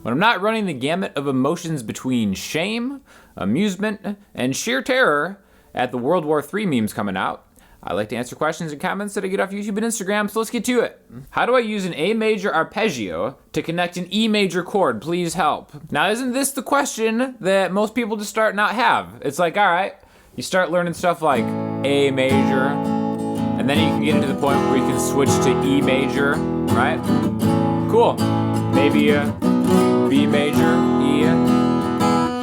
When I'm not running the gamut of emotions between shame, amusement, and sheer terror at the World War III memes coming out, I like to answer questions and comments that I get off YouTube and Instagram, so let's get to it. How do I use an A major arpeggio to connect an E major chord? Please help. Now, isn't this the question that most people just start not have? It's like, all right, you start learning stuff like A major, and then you can get into the point where you can switch to E major, right? Cool. Maybe a B major, E.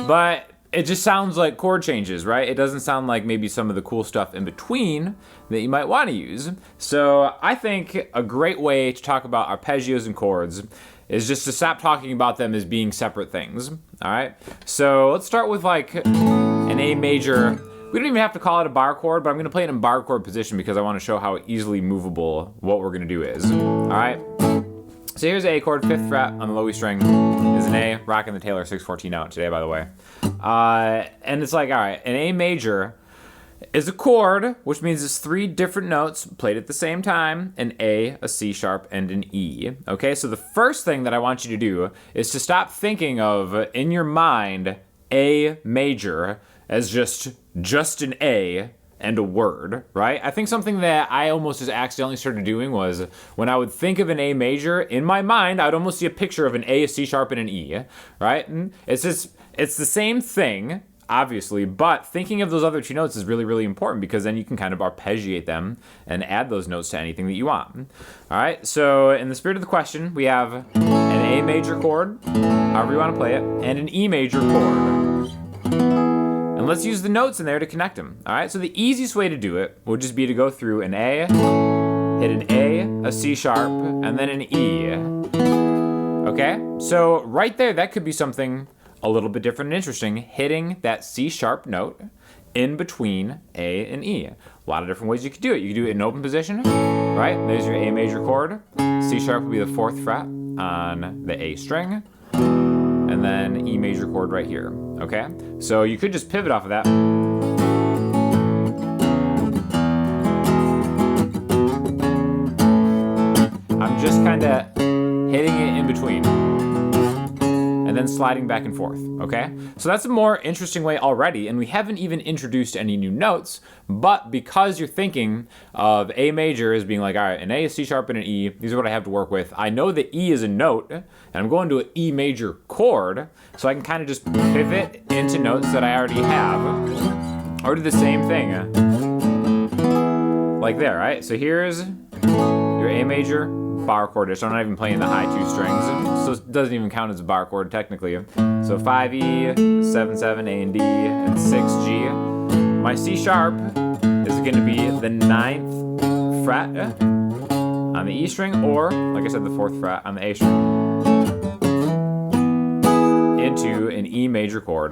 But it just sounds like chord changes, right? It doesn't sound like maybe some of the cool stuff in between that you might want to use. So I think a great way to talk about arpeggios and chords is just to stop talking about them as being separate things, all right? So let's start with like an A major. We don't even have to call it a bar chord, but I'm gonna play it in bar chord position because I wanna show how easily movable what we're gonna do is, all right? So here's A chord, 5th fret on the low E string is an A, rocking the Taylor 614 out today, by the way. And it's like, all right, an A major is a chord, which means it's 3 different notes played at the same time, an A, a C sharp, and an E. Okay, so the first thing that I want you to do is to stop thinking of, in your mind, A major as just an A and a word, right? I think something that I almost just accidentally started doing was when I would think of an A major, in my mind, I would almost see a picture of an A, a C sharp, and an E, right? And it's the same thing, obviously, but thinking of those other 2 notes is really, really important because then you can kind of arpeggiate them and add those notes to anything that you want. All right, so in the spirit of the question, we have an A major chord, however you want to play it, and an E major chord. And let's use the notes in there to connect them, all right? So the easiest way to do it would just be to go through an A, hit an A, a C sharp, and then an E, okay? So right there, that could be something a little bit different and interesting, hitting that C sharp note in between A and E. A lot of different ways you could do it. You could do it in open position, right? There's your A major chord. C sharp would be the 4th fret on the A string, and then E major chord right here, okay? So you could just pivot off of that. I'm just kind of hitting it in between and then sliding back and forth, okay? So that's a more interesting way already, and we haven't even introduced any new notes, but because you're thinking of A major as being like, all right, an A, a C sharp, and an E, these are what I have to work with. I know that E is a note, and I'm going to an E major chord, so I can kind of just pivot into notes that I already have, or do the same thing, like there, right? So here's your A major bar chord, so I'm not even playing the high 2 strings, so it doesn't even count as a bar chord technically. So 5E, 7, A and D, and 6G. My C sharp is going to be the 9th fret on the E string, or like I said, the 4th fret on the A string, into an E major chord,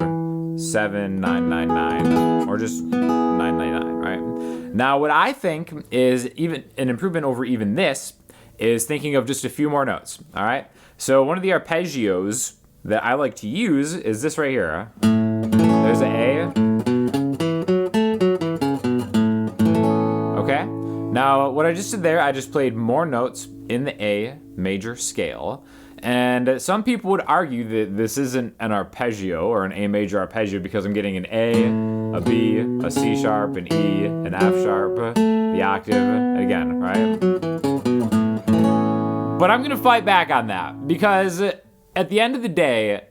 7, 9, 9, 9, or just 9, 9, 9, right? Now, what I think is even an improvement over even this is thinking of just a few more notes, all right? So one of the arpeggios that I like to use is this right here. There's an A. Okay? Now, what I just did there, I just played more notes in the A major scale. And some people would argue that this isn't an arpeggio or an A major arpeggio because I'm getting an A, a B, a C sharp, an E, an F sharp, the octave, again, right? But I'm gonna fight back on that because at the end of the day,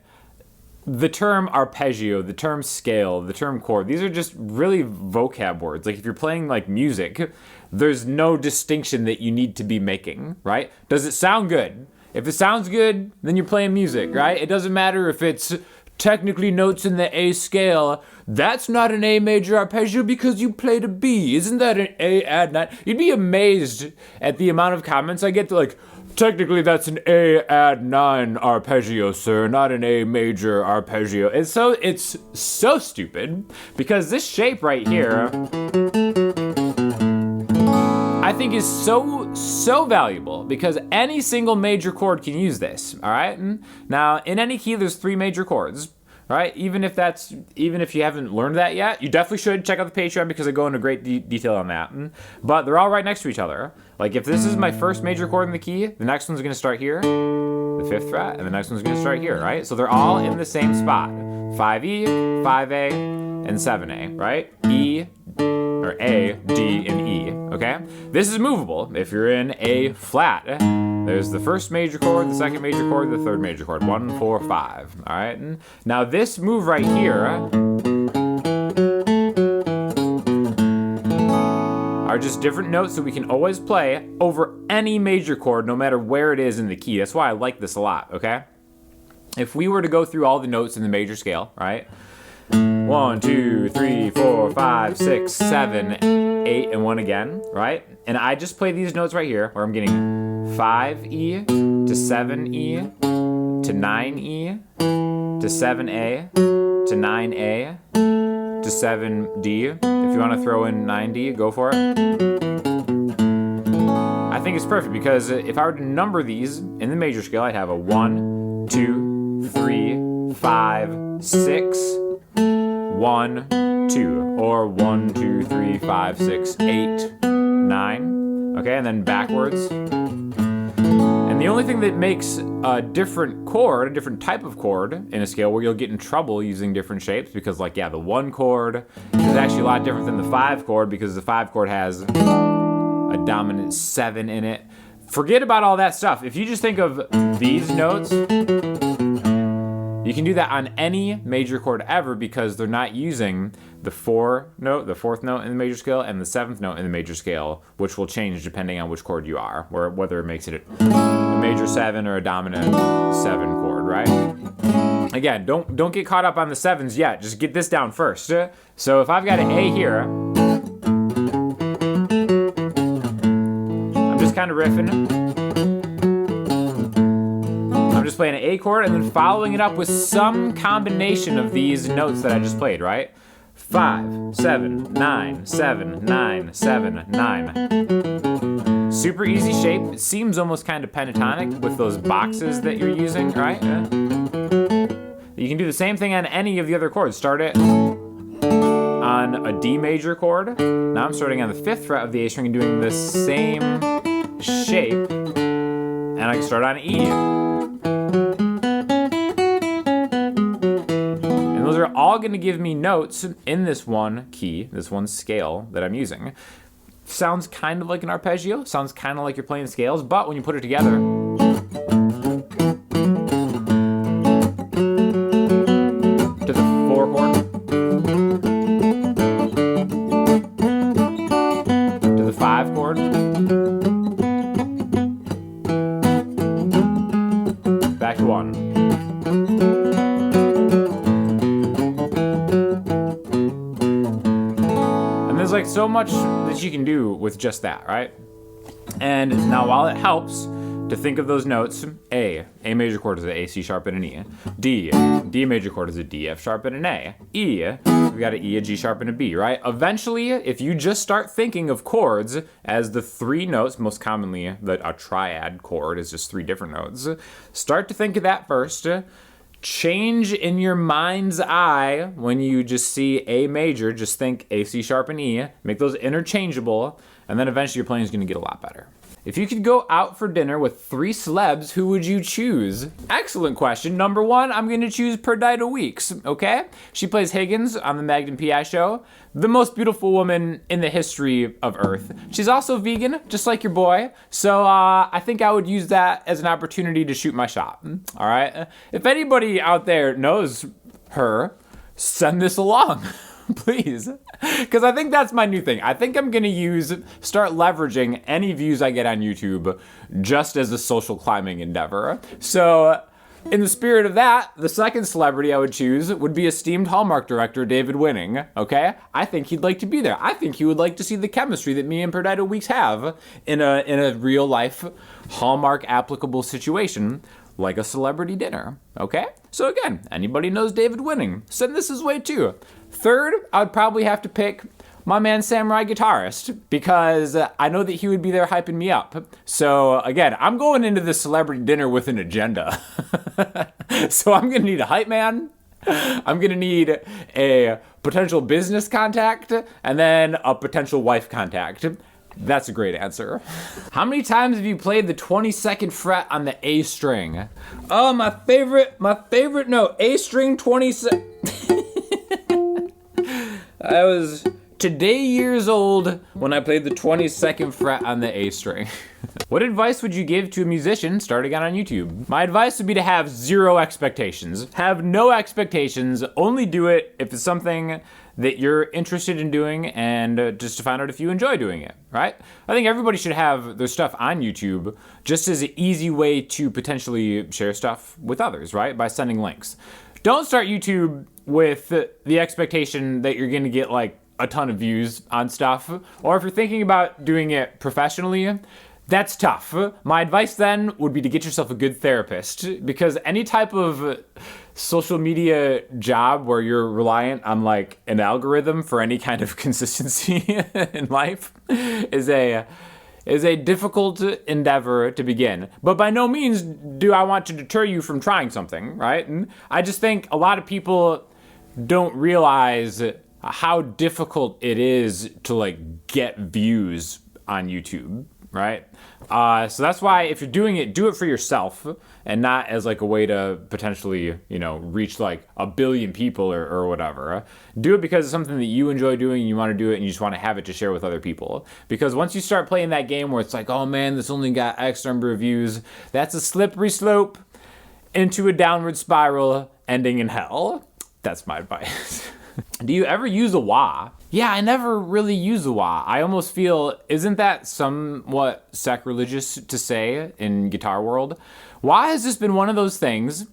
the term arpeggio, the term scale, the term chord, these are just really vocab words. Like if you're playing like music, there's no distinction that you need to be making, right? Does it sound good? If it sounds good, then you're playing music, right? It doesn't matter if it's technically notes in the A scale. That's not an A major arpeggio because you played a B. Isn't that an A add 9? You'd be amazed at the amount of comments I get to like, technically that's an A add 9 arpeggio, sir, not an A major arpeggio. It's so stupid because this shape right here, I think is so valuable because any single major chord can use this, all right? Now, in any key, there's 3 major chords, right? Even if you haven't learned that yet, you definitely should check out the Patreon because I go into great detail on that. But they're all right next to each other. Like if this is my first major chord in the key, the next one's gonna start here, the 5th fret, and the next one's gonna start here, right? So they're all in the same spot. 5E, 5A, and 7A, right? E, or A, D, and E, okay? This is movable. If you're in A flat, there's the first major chord, the second major chord, the third major chord, 1, 4, 5, all right? Now this move right here are just different notes that we can always play over any major chord, no matter where it is in the key. That's why I like this a lot, okay? If we were to go through all the notes in the major scale, right? 1, 2, 3, 4, 5, 6, 7, 8, and 1 again, right? And I just play these notes right here, where I'm getting 5E to 7E to 9E to 7A to 9A to 7D. If you want to throw in 9D, go for it. I think it's perfect because if I were to number these in the major scale, I'd have a 1, 2, 3, 5, 6, 1, 2, or 1, 2, 3, 5, 6, 8, 9. Okay, and then backwards. And the only thing that makes a different chord, a different type of chord in a scale where you'll get in trouble using different shapes, because like, yeah, the 1 chord is actually a lot different than the 5 chord because the 5 chord has a dominant 7 in it. Forget about all that stuff. If you just think of these notes, you can do that on any major chord ever because they're not using the 4th note in the major scale, and the 7th note in the major scale, which will change depending on which chord you are, or whether it makes it a major 7 or a dominant 7 chord, right? Again, don't get caught up on the 7s yet. Just get this down first. So if I've got an A here, I'm just kind of riffing. I'm just playing an A chord and then following it up with some combination of these notes that I just played, right? 5, 7, 9, 7, 9, 7, 9. Super easy shape. It seems almost kind of pentatonic with those boxes that you're using, right? You can do the same thing on any of the other chords. Start it on a D major chord. Now I'm starting on the 5th fret of the A string and doing the same shape. And I can start on E. Those are all going to give me notes in this one key, this one scale that I'm using. Sounds kind of like an arpeggio, sounds kind of like you're playing scales, but when you put it together, to the 4 chord, to the 5 chord, back to 1. Like so much that you can do with just that, right? And now while it helps to think of those notes, A major chord is an A, C sharp, and an E. D major chord is a D, F sharp, and an A. E, we've got an E, a G sharp, and a B, right? Eventually, if you just start thinking of chords as the 3 notes, most commonly a triad chord is just 3 different notes, start to think of that first. Change in your mind's eye when you just see A major, just think A, C sharp, and E, make those interchangeable, and then eventually your playing is going to get a lot better. If you could go out for dinner with 3 celebs, who would you choose? Excellent question. Number 1, I'm going to choose Perdita Weeks, okay? She plays Higgins on the Magnum P.I. show. The most beautiful woman in the history of Earth. She's also vegan, just like your boy. So I think I would use that as an opportunity to shoot my shot, all right? If anybody out there knows her, send this along. Please, because I think that's my new thing. I think I'm gonna start leveraging any views I get on YouTube just as a social climbing endeavor. So in the spirit of that, the second celebrity I would choose would be esteemed Hallmark director David Winning, okay? I think he'd like to be there. I think he would like to see the chemistry that me and Perdita Weeks have in a real life Hallmark applicable situation like a celebrity dinner, okay? So again, anybody knows David Winning, send this his way too. Third, I would probably have to pick my man Samurai Guitarist, because I know that he would be there hyping me up. So again, I'm going into this celebrity dinner with an agenda. So I'm gonna need a hype man, I'm gonna need a potential business contact and then a potential wife contact. That's a great answer. How many times have you played the 22nd fret on the A string? Oh, my favorite note, A string 22. I was today years old when I played the 22nd fret on the A string. What advice would you give to a musician starting out on YouTube? My advice would be to have zero expectations. Have no expectations, only do it if it's something that you're interested in doing and just to find out if you enjoy doing it, right? I think everybody should have their stuff on YouTube just as an easy way to potentially share stuff with others, right? By sending links. Don't start YouTube with the expectation that you're gonna get like a ton of views on stuff, or if you're thinking about doing it professionally, that's tough. My advice then would be to get yourself a good therapist, because any type of social media job where you're reliant on like an algorithm for any kind of consistency in life is a difficult endeavor to begin. But by no means do I want to deter you from trying something, right? And I just think a lot of people don't realize how difficult it is to like get views on YouTube, right? So that's why if you're doing it, do it for yourself and not as like a way to potentially, reach like a billion people or whatever. Do it because it's something that you enjoy doing and you want to do it and you just want to have it to share with other people. Because once you start playing that game where it's like, oh man, this only got X number of views, that's a slippery slope into a downward spiral ending in hell. That's my advice. Do you ever use a wah? Yeah, I never really use a wah. I almost feel, isn't that somewhat sacrilegious to say in guitar world? Why has this been one of those things,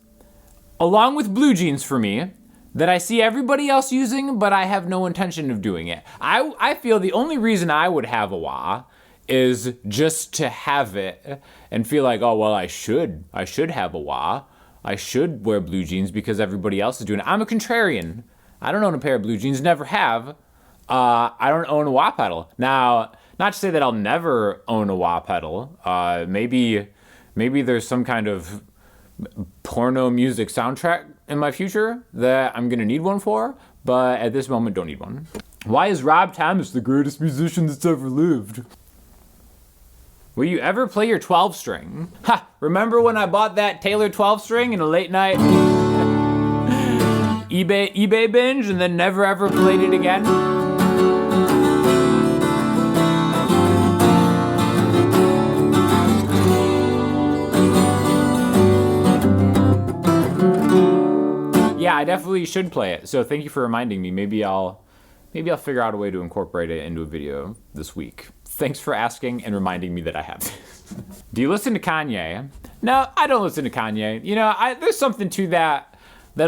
along with blue jeans for me, that I see everybody else using, but I have no intention of doing it? I feel the only reason I would have a wah is just to have it and feel like, oh, well, I should have a wah. I should wear blue jeans because everybody else is doing it. I'm a contrarian. I don't own a pair of blue jeans, never have. I don't own a wah pedal. Now, not to say that I'll never own a wah pedal. Maybe there's some kind of porno music soundtrack in my future that I'm gonna need one for, but at this moment, don't need one. Why is Rob Thomas the greatest musician that's ever lived? Will you ever play your 12 string? Ha! Remember when I bought that Taylor 12 string in a late night eBay binge and then never ever played it again? Yeah, I definitely should play it. So thank you for reminding me. Maybe I'll figure out a way to incorporate it into a video this week. Thanks for asking and reminding me that I have this. Do you listen to Kanye? No, I don't listen to Kanye. There's something to that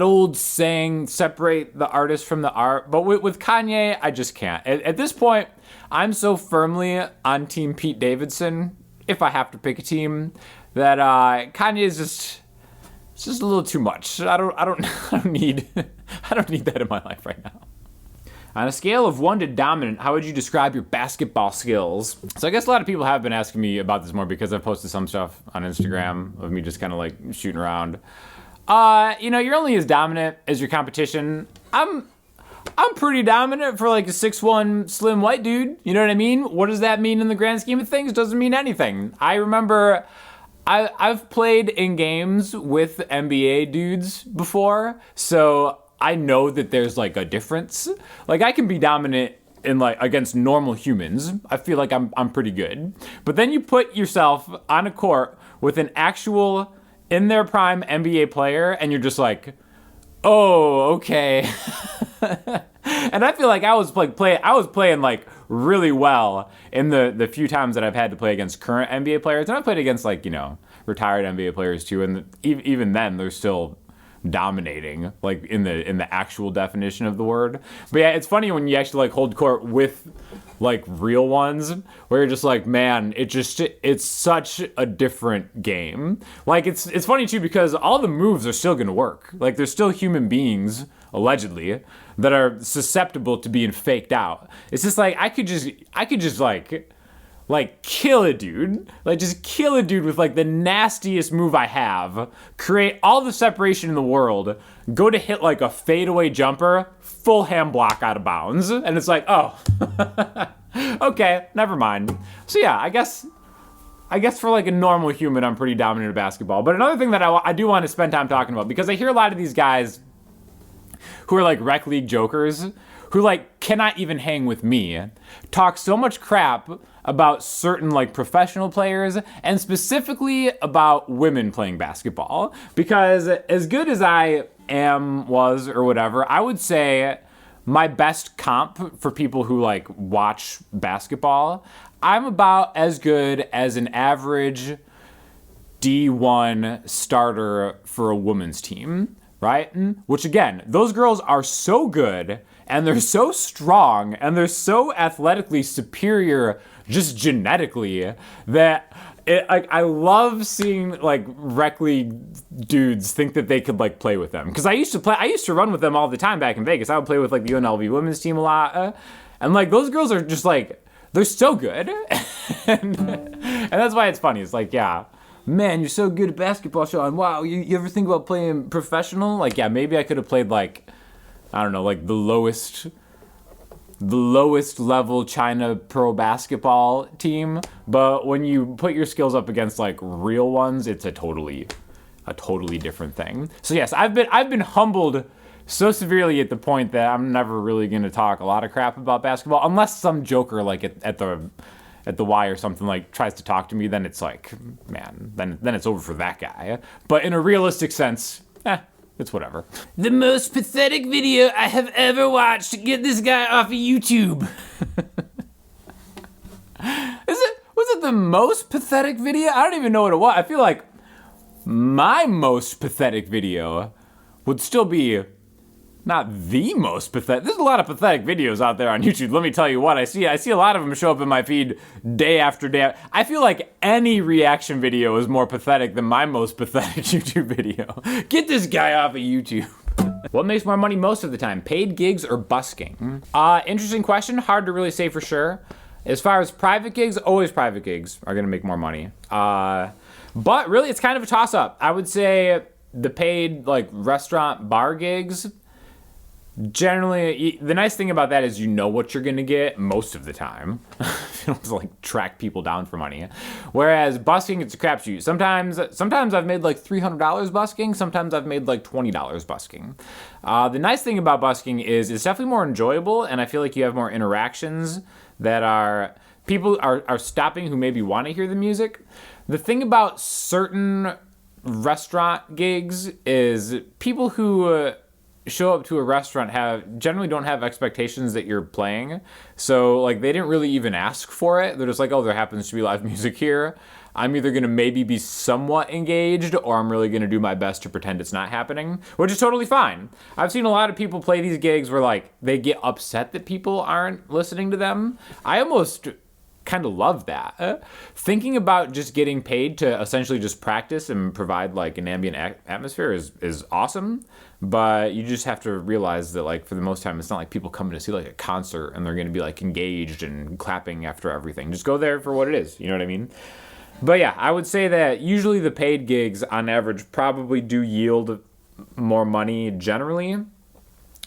old saying, separate the artist from the art. But with Kanye, I just can't. At this point, I'm so firmly on Team Pete Davidson, if I have to pick a team, that Kanye is it's just a little too much. I don't need that in my life right now. On a scale of 1 to dominant, how would you describe your basketball skills? So I guess a lot of people have been asking me about this more because I've posted some stuff on Instagram of me just kind of like shooting around. You're only as dominant as your competition. I'm pretty dominant for like a 6'1" slim white dude. You know what I mean? What does that mean in the grand scheme of things? Doesn't mean anything. I remember I've played in games with NBA dudes before, so I know that there's like a difference. Like I can be dominant in like against normal humans. I feel like I'm pretty good. But then you put yourself on a court with an actual in their prime NBA player and you're just like, "Oh, okay." And I feel like I was playing like really well in the few times that I've had to play against current NBA players, and I played against like retired NBA players too, and even then they're still dominating, like in the actual definition of the word. But yeah, it's funny when you actually like hold court with like real ones, where you're just like, man, it's such a different game. Like it's funny too because all the moves are still gonna work. Like there's still human beings allegedly that are susceptible to being faked out. It's just like I could just like like kill a dude, like just kill a dude with like the nastiest move I have, create all the separation in the world, go to hit like a fadeaway jumper, full hand block out of bounds, and it's like, oh, okay, never mind. So yeah, I guess for like a normal human, I'm pretty dominant at basketball. But another thing that I do want to spend time talking about, because I hear a lot of these guys who are like rec league jokers, who like cannot even hang with me, talk so much crap about certain like professional players, and specifically about women playing basketball. Because as good as I was, or whatever, I would say my best comp for people who like watch basketball, I'm about as good as an average D1 starter for a women's team, right? Which again, those girls are so good, and they're so strong, and they're so athletically superior just genetically, that I love seeing like rec league dudes think that they could like play with them. Because I used to run with them all the time back in Vegas. I would play with like the UNLV women's team a lot, and like those girls are just like, they're so good. and that's why it's funny. It's like, yeah, man, you're so good at basketball, Sean. Wow, you ever think about playing professional? Like, yeah, maybe I could have played like, I don't know, like the lowest level China pro basketball team. But when you put your skills up against like real ones, it's a totally different thing. So yes, I've been humbled so severely at the point that I'm never really going to talk a lot of crap about basketball, unless some joker like at the Y or something like tries to talk to me. Then it's like, man, then it's over for that guy. But in a realistic sense, it's whatever. The most pathetic video I have ever watched to get this guy off of YouTube. Was it the most pathetic video? I don't even know what it was. I feel like my most pathetic video would still be not the most pathetic. There's a lot of pathetic videos out there on YouTube. Let me tell you what, I see a lot of them show up in my feed day after day. I feel like any reaction video is more pathetic than my most pathetic YouTube video. Get this guy off of YouTube. What makes more money most of the time, paid gigs or busking? Interesting question, hard to really say for sure. As far as private gigs, always private gigs are gonna make more money. But really it's kind of a toss up. I would say the paid like restaurant bar gigs, generally, the nice thing about that is you know what you're gonna get most of the time. You don't have to like track people down for money. Whereas busking, it's a crapshoot. Sometimes I've made like $300 busking. Sometimes I've made like $20 busking. The nice thing about busking is it's definitely more enjoyable, and I feel like you have more interactions that are people are stopping who maybe want to hear the music. The thing about certain restaurant gigs is people who show up to a restaurant generally don't have expectations that you're playing. So like they didn't really even ask for it. They're just like, oh, there happens to be live music here. I'm either gonna maybe be somewhat engaged, or I'm really gonna do my best to pretend it's not happening, which is totally fine. I've seen a lot of people play these gigs where like they get upset that people aren't listening to them. I almost kind of love that. Thinking about just getting paid to essentially just practice and provide like an ambient atmosphere is awesome, but you just have to realize that like for the most time it's not like people coming to see like a concert and they're going to be like engaged and clapping after everything. Just go there for what it is, you know what I mean? But yeah, I would say that usually the paid gigs on average probably do yield more money generally.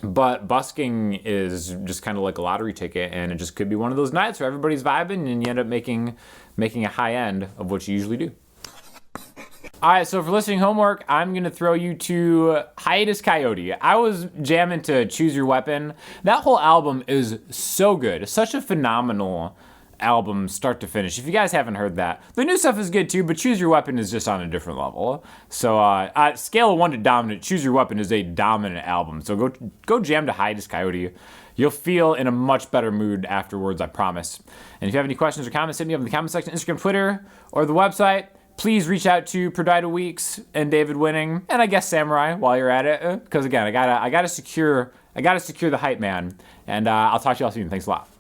But busking is just kind of like a lottery ticket, and it just could be one of those nights where everybody's vibing and you end up making a high end of what you usually do. All right, so for listening homework, I'm going to throw you to Hiatus Kaiyote. I was jamming to Choose Your Weapon. That whole album is so good. Such a phenomenal album start to finish. If you guys haven't heard that, the new stuff is good too, but Choose Your Weapon is just on a different level. So scale of 1 to dominant, Choose Your Weapon is a dominant album. So go jam to Hiatus Kaiyote. You'll feel in a much better mood afterwards, I promise. And if you have any questions or comments, hit me up in the comment section, Instagram, Twitter, or the website. Please reach out to Perdita Weeks and David Winning, and I guess Samurai while you're at it, because again, I gotta secure the hype man. And I'll talk to you all soon. Thanks a lot.